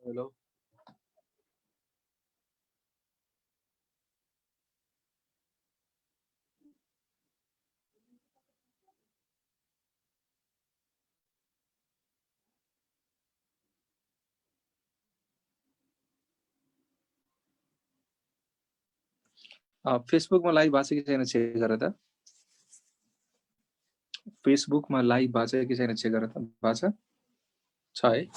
Hello फेसबुकमा live भएको छ कि छैन चेक गर त फेसबुकमा लाइभ भएको छ कि छैन चेक गर त भएको छ है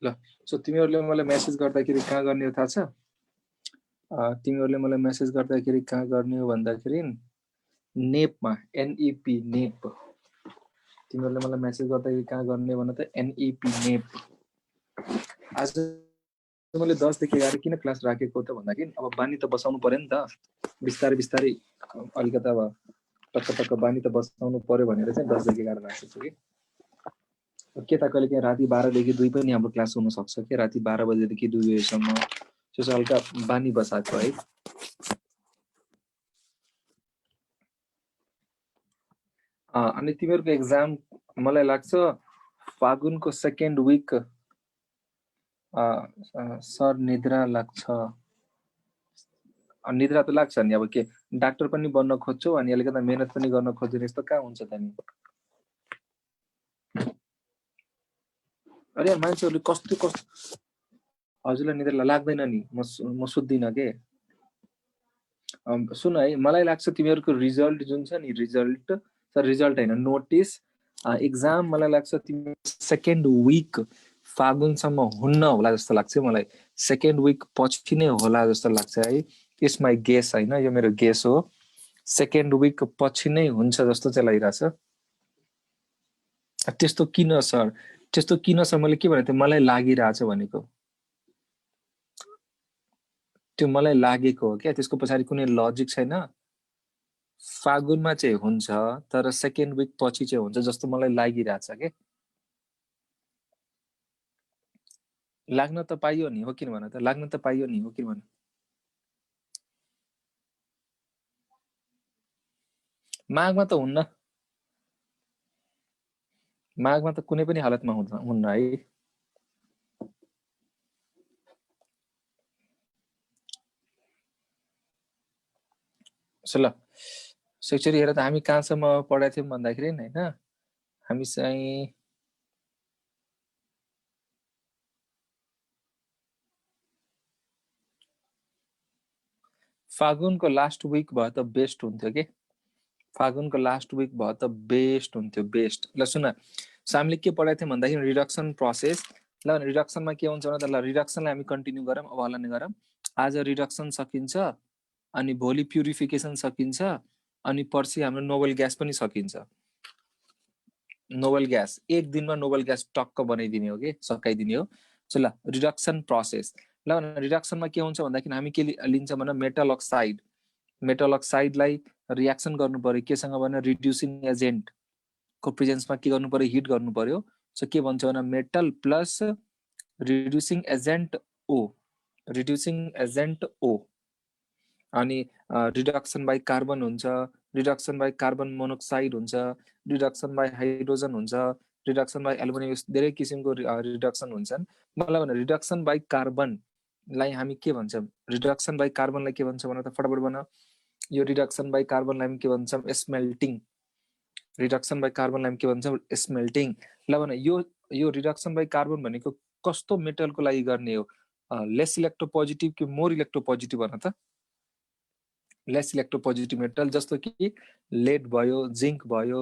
ल सो तिमीहरूले मलाई मेसेज गर्दाखेरि कहाँ गर्ने हो थाहा छ तिमीहरूले मलाई मेसेज गर्दाखेरि कहाँ गर्ने हो भन्दाखेरि नेपमा एनईपी नेप तिमीहरूले मलाई मेसेज गर्दाखेरि कहाँ गर्ने भन त एनईपी नेप आज मैले 10 देखि 11 किन क्लास राखेको त भन्दाखेरि अब बानी त बसाउनु पर्यो नि त बिस्तारै बिस्तारै अलिकति अब टक्क टक्क बानी त बसाउनु पर्यो भनेर चाहिँ 10 देखि 11 राखेको छु कि के त कहिले काहीँ राति 12 देखि 2 पनि हाम्रो क्लास हुन सक्छ के राति 12 बजेदेखि 2 बजेसम्म त्यसो हल्का बानी बसाएको है अनि तिमीहरूको एक्जाम मलाई लाग्छ फागुनको सेकेन्ड विक सर निद्रा लाग्छ निद्रा त लाग्छ नि अब के डाक्टर पनि बन्न खोज्छौ अनि अलिकति मेहनत पनि गर्न खोज्दैन यस्तो कहाँ हुन्छ त नि अरे मान्छेहरूले कस्तो कस्तो हजुरलाई निद्रा लाग्दैन नि म सुत्दिनँ के सुन है मलाई लाग्छ तिमीहरूको रिजल्ट जुन छ नि रिजल्ट सर रिजल्ट होइन नोटिस एक्जाम मलाई लाग्छ तिमी सेकेन्ड विक फागुनसम्म हुन्न होला जस्तो लाग्छ मलाई सेकेन्ड विक पछि नै होला जस्तो लाग्छ है इट्स माई गेस होइन यो मेरो गेस हो सेकेन्ड विक पछि नै हुन्छ जस्तो चाहिँ लागिरहेछ त्यस्तो किन सर मैले के भनेको थिएँ मलाई लागिरहेछ भनेको त्यो मलाई लागेको हो क्या त्यसको पछाडि कुनै लजिक छैन फागुनमा चाहिँ हुन्छ तर सेकेन्ड विक पछि चाहिँ हुन्छ जस्तो मलाई लागिरहेछ के लाग्न त पाइयो नि हो किन भन त लाग्न त पाइयो नि हो किन भन माघमा त हुन्न माघमा त कुनै पनि हालतमा हुन्न है ल सेक्चुरी हेर त हामी कहाँसम्म पढाएको थियौँ भन्दाखेरि होइन हामी चाहिँ फागुनको लास्ट विक भयो त बेस्ट हुन्थ्यो कि फागुनको लास्ट विक भयो त बेस्ट हुन्थ्यो बेस्ट ल सुन सो हामीले के पढाएको थियौँ भन्दाखेरि रिडक्सन प्रोसेस ल रिडक्सनमा के हुन्छ भने त ल रिडक्सनलाई हामी कन्टिन्यू गरौँ अब हल्ला गरौँ आज रिडक्सन सकिन्छ अनि भोलि प्युरिफिकेसन सकिन्छ अनि पर्सि हाम्रो नोबल ग्यास पनि सकिन्छ नोबल ग्यास एक दिनमा नोबल ग्यास टक्क बनाइदिने हो कि सकाइदिने हो सो ल रिडक्सन प्रोसेस ल रिडक्सनमा के हुन्छ भन्दाखेरि हामी के लिन्छ भने मेटल अक्साइडलाई रियाक्सन गर्नु पर्यो केसँग भने रिड्युसिङ एजेन्टको प्रेजेन्समा के गर्नु पर्यो हिट गर्नु पर्यो सो के भन्छ भने मेटल प्लस रिड्युसिङ एजेन्ट ओ अनि रिडक्सन बाई कार्बन हुन्छ रिडक्सन बाई कार्बन मोनोक्साइड हुन्छ रिडक्सन बाई हाइड्रोजन हुन्छ रिडक्सन बाई एल्युमिनियम धेरै किसिमको रिडक्सन हुन्छन् मलाई भने रिडक्सन बाई कार्बनलाई हामी के भन्छौँ रिडक्सन बाई कार्बनलाई के भन्छ भने त फटाफट भन यो रिडक्सन बाई कार्बनलाई हामी के भन्छौँ स्मेल्टिङ रिडक्सन बाई कार्बनलाई हामी के भन्छौँ स्मेल्टिङ ल भने यो रिडक्सन बाई कार्बन भनेको कस्तो मेटलको लागि गर्ने हो लेस इलेक्ट्रोपोजिटिभ कि मोर इलेक्ट्रोपोजिटिभ भन त लेस इलेक्ट्रोपोजिटिभ मेटल जस्तो कि लेड भयो जिङ्क भयो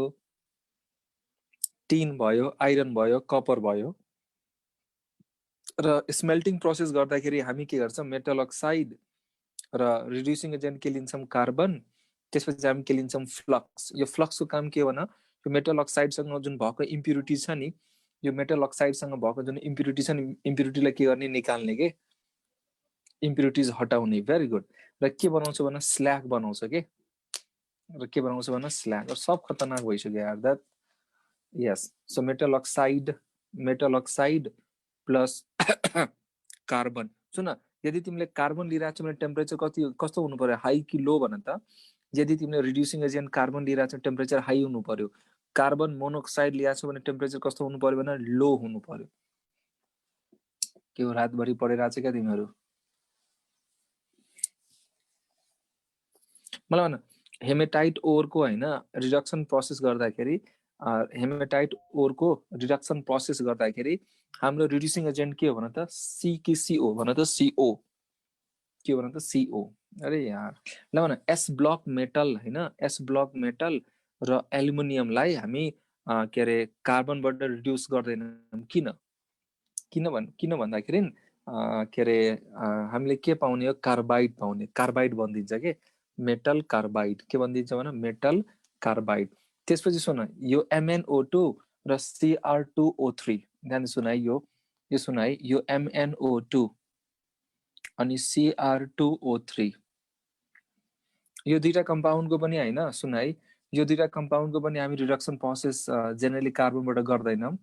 टिन भयो आइरन भयो कपर भयो र स्मेल्टिङ प्रोसेस गर्दाखेरि हामी के गर्छौँ मेटल अक्साइड र रिड्युसिङ एजेन्ट के लिन्छौँ कार्बन त्यसपछि हामी के लिन्छौँ फ्लक्स यो फ्लक्सको काम के हो भने यो मेटल अक्साइडसँग जुन भएको इम्प्युरिटी छ नि यो मेटल अक्साइडसँग भएको जुन इम्प्युरिटी छ नि इम्प्युरिटीलाई के गर्ने निकाल्ने के इम्प्युरिटिज हटाउने भेरी गुड र के बनाउँछ भने स्ल्याग बनाउँछ के र के बनाउँछ भने स्ल्याग सब खतरनाक भइसक्यो यार that yes so metal oxide plus carbon सुन यदि तिमीले कार्बन लिइरहेको छौ भने टेम्परेचर कस्तो हुनु पर्यो, हाई कि लो भन त। यदि तिमीले रिड्युसिङ एजेन्ट कार्बन लिइरहेको छौ टेम्परेचर हाई हुनु पर्यो। कार्बन मोनोक्साइड लिएको छौ भने टेम्परेचर कस्तो हुनु पर्यो भने लो हुनु पर्यो। के हो रातभरि पढिरहेको छ क्या तिमीहरू? मलाई भन, हेमेटाइट ओरको होइन रिडक्सन प्रोसेस गर्दाखेरि, हेमेटाइट ओरको रिडक्सन प्रोसेस गर्दाखेरि हाम्रो रिड्युसिङ एजेन्ट के हो भन त? सी कि सिओ भन त? सिओ। के हो भन त? सिओ। अरे यार, ल भन, एस ब्लक मेटल होइन, एस ब्लक मेटल र एल्युमिनियमलाई हामी के अरे कार्बनबाट रिड्युस गर्दैनौँ। किन भन्दाखेरि के अरे हामीले के पाउने हो? कार्बाइड पाउने। कार्बाइड बनिदिन्छ के, मेटल कार्बाइड। के बनिदिन्छ भन? Metal carbide. त्यसपछि सुन, यो MnO2 र Cr2O3, ध्यान सुन है, यो सुन है, यो MnO2 अनि Cr2O3, यो दुईटा कम्पाउन्डको पनि होइन, सुन है, यो दुईटा कम्पाउन्डको पनि हामी रिडक्सन प्रोसेस जेनरली कार्बनबाट गर्दैनौँ।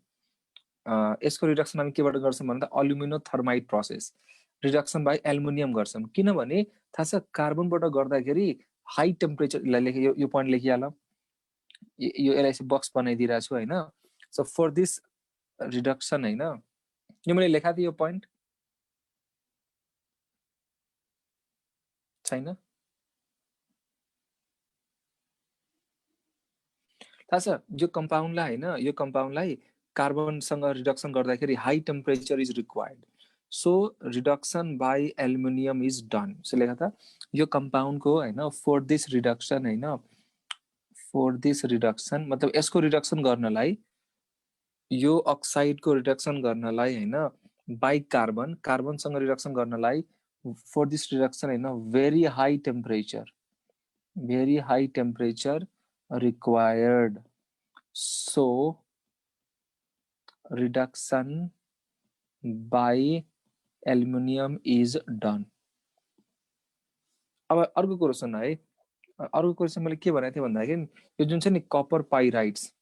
यसको रिडक्सन हामी केबाट गर्छौँ भन्दा अल्युमिनो थर्माइड प्रोसेस, रिडक्सन बाई एल्युमिनियम गर्छौँ। किनभने थाहा छ, कार्बनबाट गर्दाखेरि हाई टेम्परेचर, यो पोइन्ट लेखिहाल, यो यसलाई चाहिँ बक्स बनाइदिइरहेको छु होइन। सो फर दिस रिडक्सन होइन, यो मैले लेखा थिएँ, यो पोइन्ट छैन? थाहा छ, यो कम्पाउन्डलाई होइन, यो कम्पाउन्डलाई कार्बनसँग रिडक्सन गर्दाखेरि high temperature is required. So reduction by aluminium is done. So लेखा था, यो कम्पाउन्डको होइन फर दिस रिडक्सन होइन, फर दिस रिडक्सन मतलब यसको रिडक्सन गर्नलाई, यो अक्साइडको रिडक्सन गर्नलाई होइन, बाई कार्बन, कार्बनसँग रिडक्सन गर्नलाई फर दिस रिडक्सन होइन, very high temperature required. So reduction by aluminum is done. अब अर्को कुरो सुन है, अर्को कुरो चाहिँ मैले के भनेको थिएँ भन्दाखेरि, यो जुन छ नि कपर पाइराइट्स,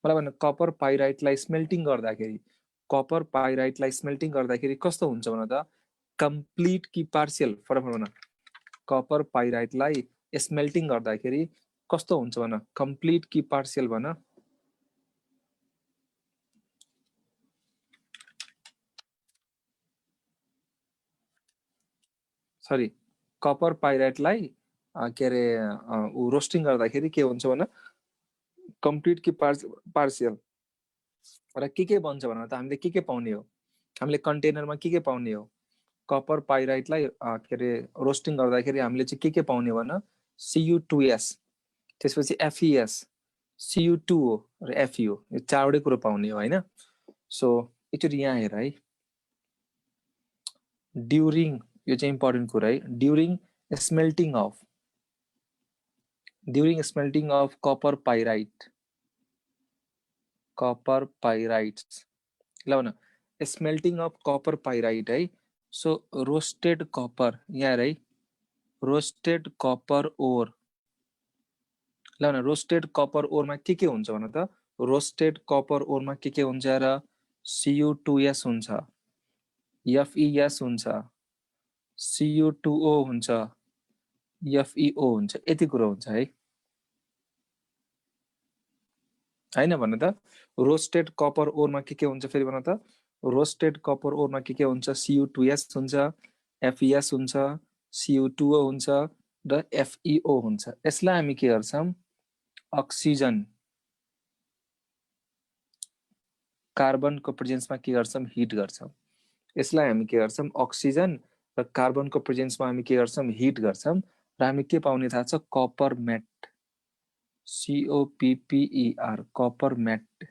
मलाई भन, कपर पाइराइटलाई स्मेल्टिङ गर्दाखेरि, कपर पाइराइटलाई स्मेल्टिङ गर्दाखेरि कस्तो हुन्छ भन त? कम्प्लिट कि पार्सियल? फरक भन, कपर पाइराइटलाई स्मेल्टिङ गर्दाखेरि कस्तो हुन्छ भन? कम्प्लिट कि पार्सियल भन? सरी, कपर पाइराइटलाई के अरे रोस्टिङ गर्दाखेरि के हुन्छ भन? कम्प्लिट कि पार्सियल? र के बन्छ भन त? हामीले के पाउने हो? हामीले कन्टेनरमा के पाउने हो? कपर पाइराइटलाई के अरे रोस्टिङ गर्दाखेरि हामीले चाहिँ के पाउने भन? Cu2s, त्यसपछि FeS, Cu2O र FeO, यो चारवटै कुरो पाउने हो होइन। सो एकचोटि यहाँ हेर है, ड्युरिङ, यो चाहिँ इम्पोर्टेन्ट कुरा है, ड्युरिङ स्मेल्टिङ अफ कपर पाइराइट, ल भन, स्मेल्टिङ अफ कपर पाइराइट है। सो रोस्टेड कपर, यहाँ है, रोस्टेड कपर ओर, ल भन, रोस्टेड कपर ओरमा के हुन्छ भन त? रोस्टेड कपर ओरमा के हुन्छ र? Cu2s हुन्छ, FeS हुन्छ, Cu2O हुन्छ, FeO हुन्छ, यति कुरो हुन्छ है, होइन भन त? रोस्टेड कपर ओरमा के हुन्छ फेरि भन त? रोस्टेड कपर ओरमा के हुन्छ? Cu2s हुन्छ, FeS हुन्छ, Cu2O हुन्छ र FeO हुन्छ। यसलाई हामी के गर्छौँ? अक्सिजन, कार्बनको प्रेजेन्समा के गर्छौँ? हिट गर्छौँ। यसलाई हामी के गर्छौँ? अक्सिजन र कार्बनको प्रेजेन्समा हामी के गर्छौँ? हिट गर्छौँ र हामी के पाउने थाहा छ? Copper matte, COPPER, copper matte.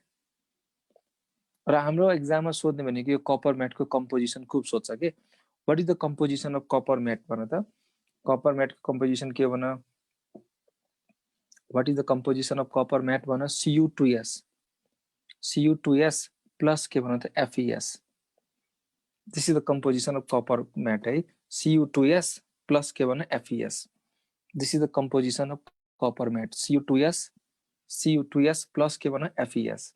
र हाम्रो एक्जाममा सोध्ने भनेको यो कपर म्याटको कम्पोजिसन खुब सोध्छ के, what is the composition of copper matte भन त? कपर म्याटको कम्पोजिसन के हो भन? What is the composition of copper matte भन? Cu2s प्लस के भन त? FeS। This is the composition of copper matte है, Cu2s प्लस के भन? FeS। This is the composition of copper matte, Cu2s plus के भन? FeS।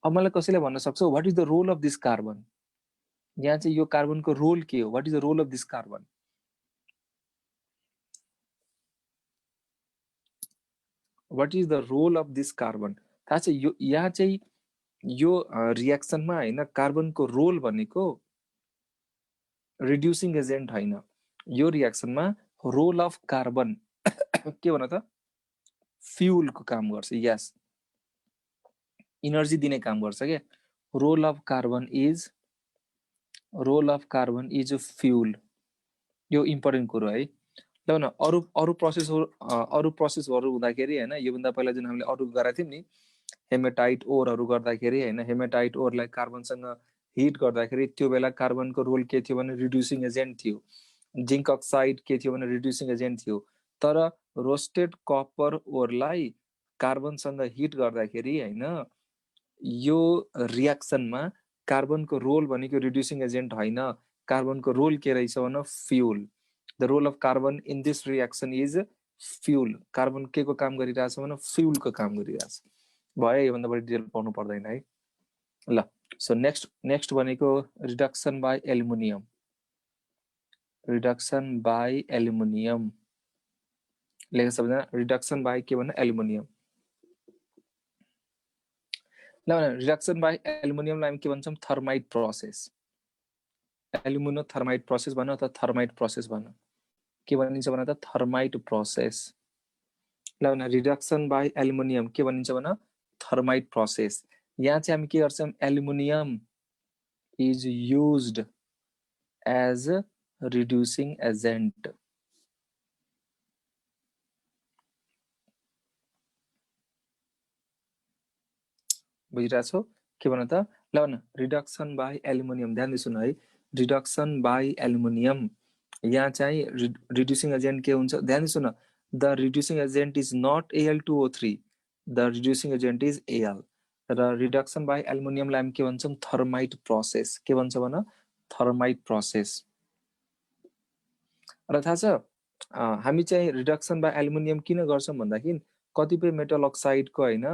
अब मलाई कसैले भन्न सक्छ, what is the role of this carbon? यहाँ चाहिँ यो कार्बनको रोल के हो? What is the role of this carbon? What is the role of this carbon? थाहा छ यो यहाँ चाहिँ यो रियाक्सनमा हैन कार्बनको रोल भनेको रिड्युसिङ एजेन्ट हैन। यो रियाक्सनमा रोल अफ कार्बन के भन त? फ्युलको काम गर्छ। यस, इनर्जी दिने काम गर्छ के। Role of carbon is fuel. यो इम्पोर्टेन्ट कुरो है। ल न अरु प्रोसेसहरु हुँदाखेरि हैन, योभन्दा पहिला जुन हामीले अरु गरेका थियौं नि, हेमेटाइट ओरहरु गर्दाखेरि हैन, हेमेटाइट ओरलाई कार्बनसँग हिट गर्दाखेरि त्यो बेला कार्बनको रोल के थियो भने रिड्युसिङ एजेन्ट थियो। जिंक अक्साइड के थियो भने रिड्युसिङ एजेन्ट थियो। तर रोस्टेड कपर ओरलाई कार्बनसँग हिट गर्दाखेरि हैन, यो रियाक्सनमा कार्बनको रोल भनेको रिड्युसिङ एजेन्ट हैन, कार्बनको रोल के रहेछ भने fuel. The role of carbon in this reaction is fuel. Carbon के को काम गरिरहेछ भने फ्युलको काम गरिरहेछ। भयो, योभन्दा बढी डिटेल पाउनु पर्दैन है। ल सो नेक्स्ट भनेको reduction by aluminium. Reduction by aluminium लेख्न सक्दैन। रिडक्सन बाई के भन्नु? एल्युमिनियम। ल रिडक्सन बाई एल्युमिनियमलाई हामी के भन्छौँ? Thermite process. Alumino thermite process भनौँ अथवा थर्माइट प्रोसेस भनौँ। के भनिन्छ भने त थर्माइट प्रोसेस। ल रिडक्सन बाई एल्युमिनियम के भनिन्छ भने थर्माइट प्रोसेस। यहाँ चाहिँ हामी के गर्छौँ? Aluminium is used as reducing agent. बुझिरहेछौ के भन त? ल न रिडक्सन बाई एल्युमिनियम, ध्यान दिइ सुन है। रिडक्सन बाई एल्युमिनियम यहाँ चाहिँ रिड्युसिङ एजेन्ट के हुन्छ? ध्यान दिइ सुन। The reducing agent is not Al2O3, the reducing agent is Al। र रिडक्सन बाई एल्युमिनियमलाई हामी के भन्छौँ? Thermite process. के भन्छ भन? Thermite process. र थाहा छ हामी चाहिँ रिडक्सन बाई एल्युमिनियम किन गर्छौँ भन्दाखेरि कतिपय मेटल अक्साइडको हैन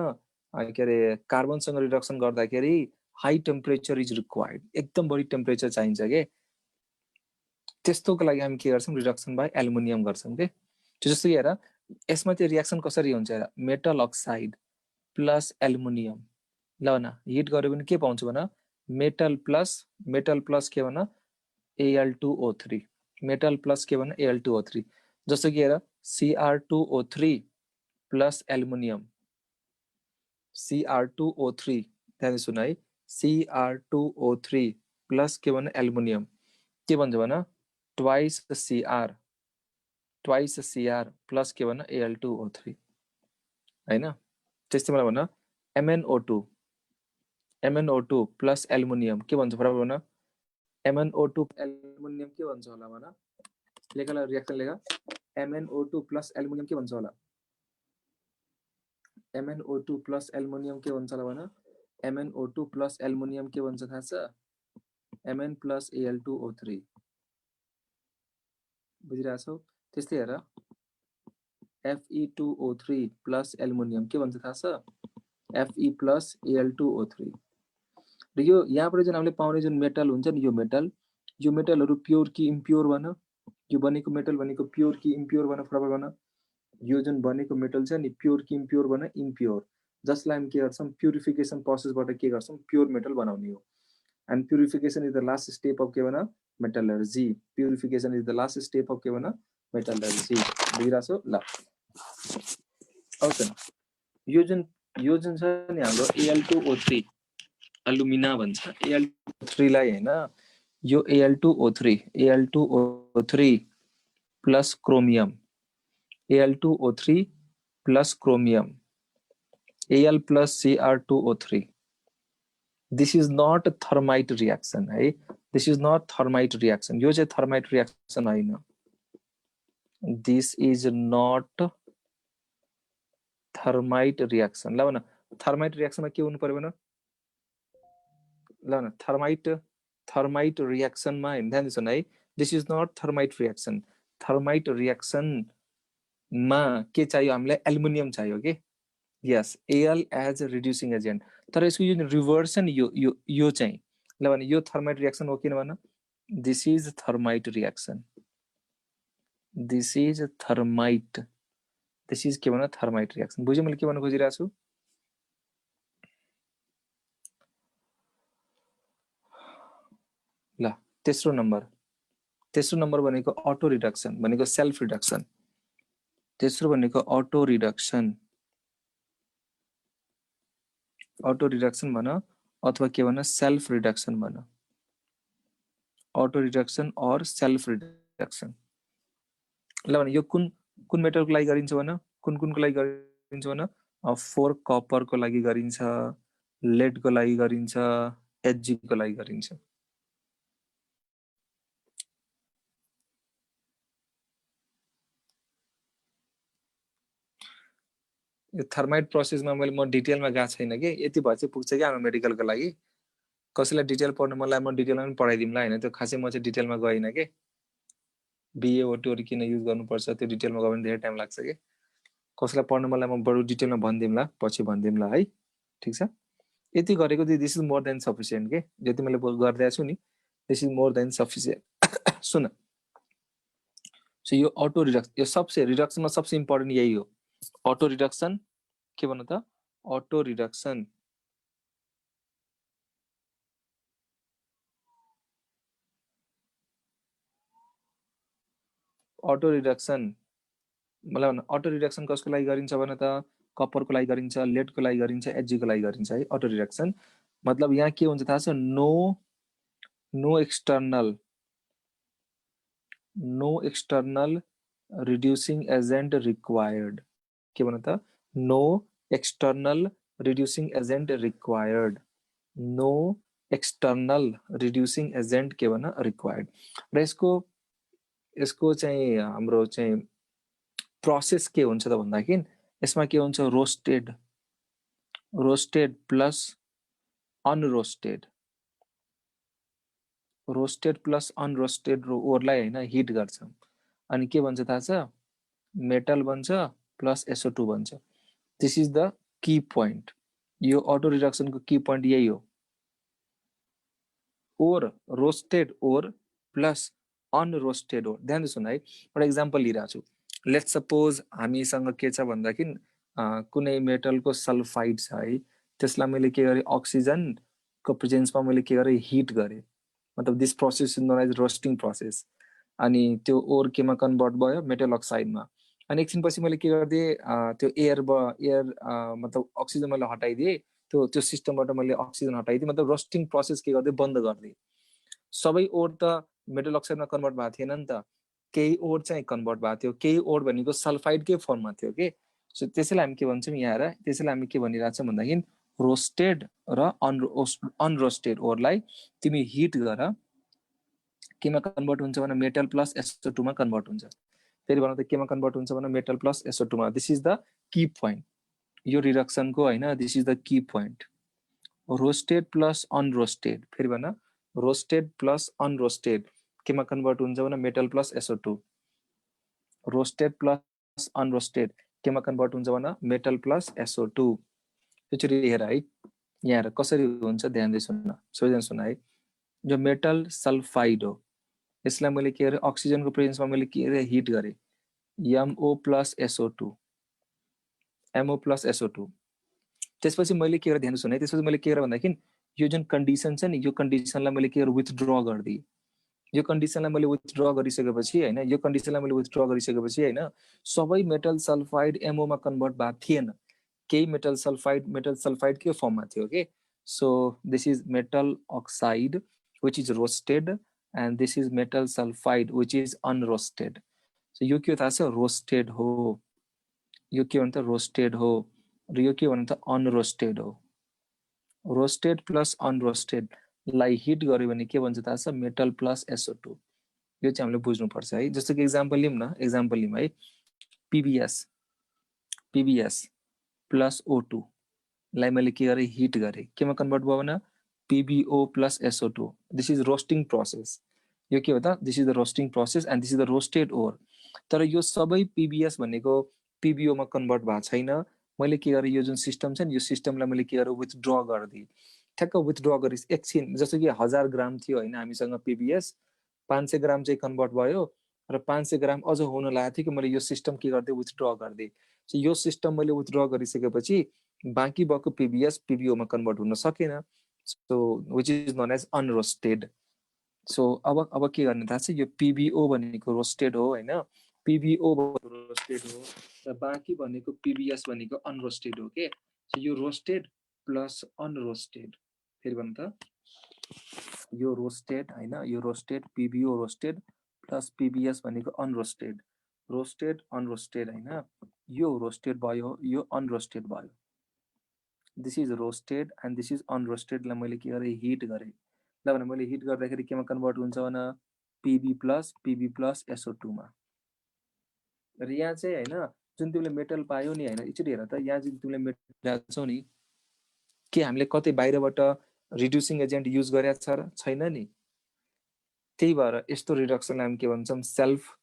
के अरे कार्बनसँग रिडक्सन गर्दाखेरि हाई टेम्परेचर इज रिक्वायर्ड, एकदम बढी टेम्परेचर चाहिन्छ के। त्यस्तोको लागि हामी के गर्छौँ? रिडक्सन बाई एल्युमिनियम गर्छौँ के। जस्तो कि हेर यसमा चाहिँ रियाक्सन कसरी हुन्छ हेर, मेटल अक्साइड प्लस एल्युमिनियम। ल न हिट गर्यो भने के पाउँछ भन? मेटल प्लस के भन? Al2O3। मेटल प्लस के भन? Al2O3। जस्तो कि हेर Cr2O3 प्लस एल्युमिनियम, Cr2O3, ध्यान सुन है, Cr2O3 प्लस के भन? एल्युमिनियम। के भन्छ भन? ट्वाइस Cr प्लस के भन? Al2O3 हैन। त्यस्तै मलाई भन MnO2 प्लस एल्युमिनियम के भन्छ फरक भन? MnO2 एल्युमिनियम के भन्छ होला भन? लेख ल रियाक्सन लेख। MnO2 प्लस एल्युमिनियम के भन्छ होला? MnO2 प्लस एल्युमिनियम के भन्छ होला भन? MnO2 प्लस एल्युमिनियम के भन्छ थाहा छ? Mn plus Al2O3। बुझिरहेछौ? त्यस्तै हेर Fe2O3 प्लस एल्युमिनियम के भन्छ थाहा छ? Fe plus Al2O3। र यो यहाँबाट जुन हामीले पाउने जुन मेटल हुन्छ नि, यो मेटलहरु प्योर कि इम्प्योर भन? यो बनेको मेटल भनेको प्योर कि इम्प्योर भन फटाफट भन? यो जुन बनेको मेटल छ नि प्योर कि इम्प्योर भन? इम्प्योर। जसलाई हामी के गर्छौँ? प्युरिफिकेसन प्रोसेसबाट के गर्छौँ? प्योर मेटल बनाउने हो। And purification is the last step of के भन? Metallurgy. Purification is the last step of के भन? मेटलर्जी। बुझिरहेछौ? ल आउँछ यो जुन छ नि हाम्रो Al2O3 एलुमिना भन्छ। Al2O3 लाई हैन, यो Al2O3 plus chromium, Al2O3 plus chromium, Al plus Cr2O3। This is not thermite reaction है, this is not thermite reaction. यो चाहिँ थर्माइट रियाक्सन हैन। This is not thermite reaction. ल भन थर्माइट रियाक्सनमा के हुनु पर्यो भन? ल न थर्माइट रियाक्सनमा हेर्नु ध्यान दिन्छन् है। This is not thermite reaction. Thermite रियाक्सनमा के चाहियो हामीलाई? एल्युमिनियम चाहियो के। Yes, Al as reducing agent. तर यसको यो रिभर्स छ नि, यो चाहिँ ल भने यो थर्माइट रियाक्सन हो किन भन this is thermite reaction this is thermite this is के भन थर्माइट रियाक्सन बुझ्यो मैले के भन्न खोजिरहेको छु ल तेस्रो नम्बर भनेको अटो रिडक्सन भनेको सेल्फ रिडक्सन तेस्रो भनेको अटो रिडक्सन भन अथवा के भन सेल्फ रिडक्सन भन अटो रिडक्सन और सेल्फ रिडक्सन ल भने यो कुन कुन मेटलको लागि गरिन्छ भन कुनको लागि गरिन्छ भन 4 कपरको लागि गरिन्छ लेडको लागि गरिन्छ एचजी को लागि गरिन्छ यो थर्माइट प्रोसेसमा मैले म डिटेलमा गएको छैन के यति भए चाहिँ पुग्छ कि हाम्रो मेडिकलको लागि कसैलाई डिटेल पढ्नु मलाई म डिटेलमा पनि पढाइदिउँला हैन त्यो खासै म चाहिँ डिटेलमा गइन के BaO2 किन युज गर्नुपर्छ त्यो डिटेलमा गयो भने धेरै टाइम लाग्छ के कसैलाई पढ्नु मलाई म बरु डिटेलमा भनिदिउँला पछि भनिदिउँला है ठीक छ यति गरेको this is more than sufficient के जति मैले गर्दै छु नि this is more than sufficient soon so यो अटो रिडक्सन यो सबसे रिडक्सनमा सबसे इम्पोर्टेन्ट यही हो अटो रिडक्सन के भन्नु त अटो रिडक्सन अटो रिडक्सन मतलब अटो रिडक्सन कसको लागि गरिन्छ भने त कपरको लागि गरिन्छ लेडको लागि गरिन्छ एचजी को लागि गरिन्छ है अटो रिडक्सन मतलब यहाँ के हुन्छ थाहा छ no external reducing agent required के भन त no external reducing agent required no external reducing agent के भन रिक्वायर्ड र यसको चाहिँ हाम्रो चाहिँ प्रोसेस के हुन्छ त भन्दाखेरि यसमा के हुन्छ roasted plus unroasted roasted plus unroasted ओरलाई हैन हिट गर्छ अनि के भन्छ थाहा छ मेटल बन्छ प्लस SO2 बन्छ this is the key point यो अटो रिडक्सनको की पोइन्ट यही हो ओर रोस्टेड ओर प्लस अनरोस्टेड ओर ध्यान सुन है एउटा इक्जाम्पल लिइरहेको छु लेट्स सपोज हामीसँग के छ भन्दाखेरि कुनै मेटलको सल्फाइड छ है त्यसलाई मैले के गरेँ अक्सिजनको प्रेजेन्समा मैले के गरेँ हिट गरेँ मतलब this process is known as roasting process अनि त्यो ओर केमा कन्भर्ट भयो मेटल अक्साइडमा अनि एकछिनपछि मैले के गरिदिएँ त्यो एयर मतलब अक्सिजन मैले हटाइदिएँ त्यो सिस्टमबाट मैले अक्सिजन हटाइदिएँ मतलब रोस्टिङ प्रोसेस के गरिदिएँ बन्द गरिदिएँ सबै ओर त मेटल अक्साइडमा कन्भर्ट भएको थिएन नि त केही ओर चाहिँ कन्भर्ट भएको थियो केही ओर भनेको सल्फाइडकै फर्ममा थियो के सो त्यसैलाई हामी के भन्छौँ यहाँ हेर त्यसैलाई हामी के भनिरहेको छौँ भन्दाखेरि रोस्टेड र अनरोस्टेड ओरलाई तिमी हिट गर केमा कन्भर्ट हुन्छ भने मेटल प्लस SO2 मा कन्भर्ट हुन्छ फेरि भनौँ त केमा कन्भर्ट हुन्छ भने मेटल प्लस SO2 मा this is the key point यो रिडक्सनको हैन this is the key point roasted plus unroasted फेरि भन रोस्टेड प्लस अनरोस्टेड केमा कन्भर्ट हुन्छ भने metal plus SO2 roasted plus unroasted केमा कन्भर्ट हुन्छ भने मेटल प्लस SO2 त्यसरी हेर है यहाँ हेर कसरी हुन्छ ध्यान दे सुन्न सबैजना सुन है जो मेटल सल्फाइड हो यसलाई मैले के गरेँ अक्सिजनको प्रेजेन्समा मैले के गरेँ हिट गरेँ MO plus SO2 MO plus SO2 त्यसपछि मैले के गरेँ ध्यान सुन है त्यसपछि मैले के गरेँ भन्दाखेरि यो जुन कन्डिसन छ नि यो कन्डिसनलाई मैले के गरेँ विथड्र गरिदिएँ यो कन्डिसनलाई मैले विथड्र गरिसकेपछि हैन यो कन्डिसनलाई मैले विथड्र गरिसकेपछि हैन सबै मेटल सल्फाइड MO मा कन्भर्ट भएको थिएन केही मेटल सल्फाइड के फर्ममा थियो के so this is metal oxide which is roasted and this is metal sulfide which is unroasted so यो के थाहा छ रोस्टेड हो यो के भन्छ रोस्टेड हो र यो के भन्छ अनरोस्टेड हो रोस्टेड प्लस अनरोस्टेड लाई हिट गर्यो भने के भन्छ थाहा छ मेटल प्लस SO2 यो चाहिँ हामीले बुझ्नु पर्छ है जस्तो कि एक्जाम्पल लिउँ न एक्जाम्पल लिउँ है PBS प्लस O2 लाई मैले के गरेँ हिट गरेँ केमा कन्भर्ट भयो भने PbO plus SO2 this is roasting process यो के हो त this is the roasting process and this is the roasted ore तर यो सबै PBS भनेको PbO मा कन्भर्ट भएको छैन मैले के गरेँ यो जुन सिस्टम छ नि यो सिस्टमलाई मैले के गरेँ विथड्र गरिदिएँ ठ्याक्क विथड्र गरिस एकछिन, जस्तो कि 1000 ग्राम थियो होइन हामीसँग पिबिएस, 500 ग्राम चाहिँ कन्भर्ट भयो र 500 ग्राम अझ हुन लागेको थियो कि मैले यो सिस्टम के गर्दै विथड्र गर्दै। सो यो सिस्टम मैले विथड्र गरिसकेपछि बाँकी भएको पिबिएस पिबिओमा कन्भर्ट हुन सकेन, so which is known as unroasted. So अब के गर्ने थाहा छ, यो पिबिओ भनेको रोस्टेड हो होइन, पिबिओ रोस्टेड हो र बाँकी भनेको पिबिएस भनेको अनरोस्टेड हो के। सो यो रोस्टेड प्लस अनरोस्टेड, फेरि भन्नु त, यो रोस्टेड होइन, यो roasted PbO roasted plus PbS भनेको अनरोस्टेड, रोस्टेड अनरोस्टेड होइन, यो रोस्टेड भयो, यो अनरोस्टेड भयो। This is roasted and this is अनरोस्टेडलाई मैले के गरेँ, हिट गरेँ। ल भने मैले हिट गर्दाखेरि केमा कन्भर्ट हुन्छ भने पिबी प्लस SO2 मा। र यहाँ चाहिँ होइन जुन तिमीले मेटल पायो नि होइन, एकचोटि हेर त, यहाँ जुन तिमीले मेटल ल्याउँछौ नि, के हामीले कतै बाहिरबाट रिड्युसिङ एजेन्ट युज गरेका छ र छैन नि। त्यही भएर यस्तो रिडक्सनलाई हामी के भन्छौँ, सेल्फ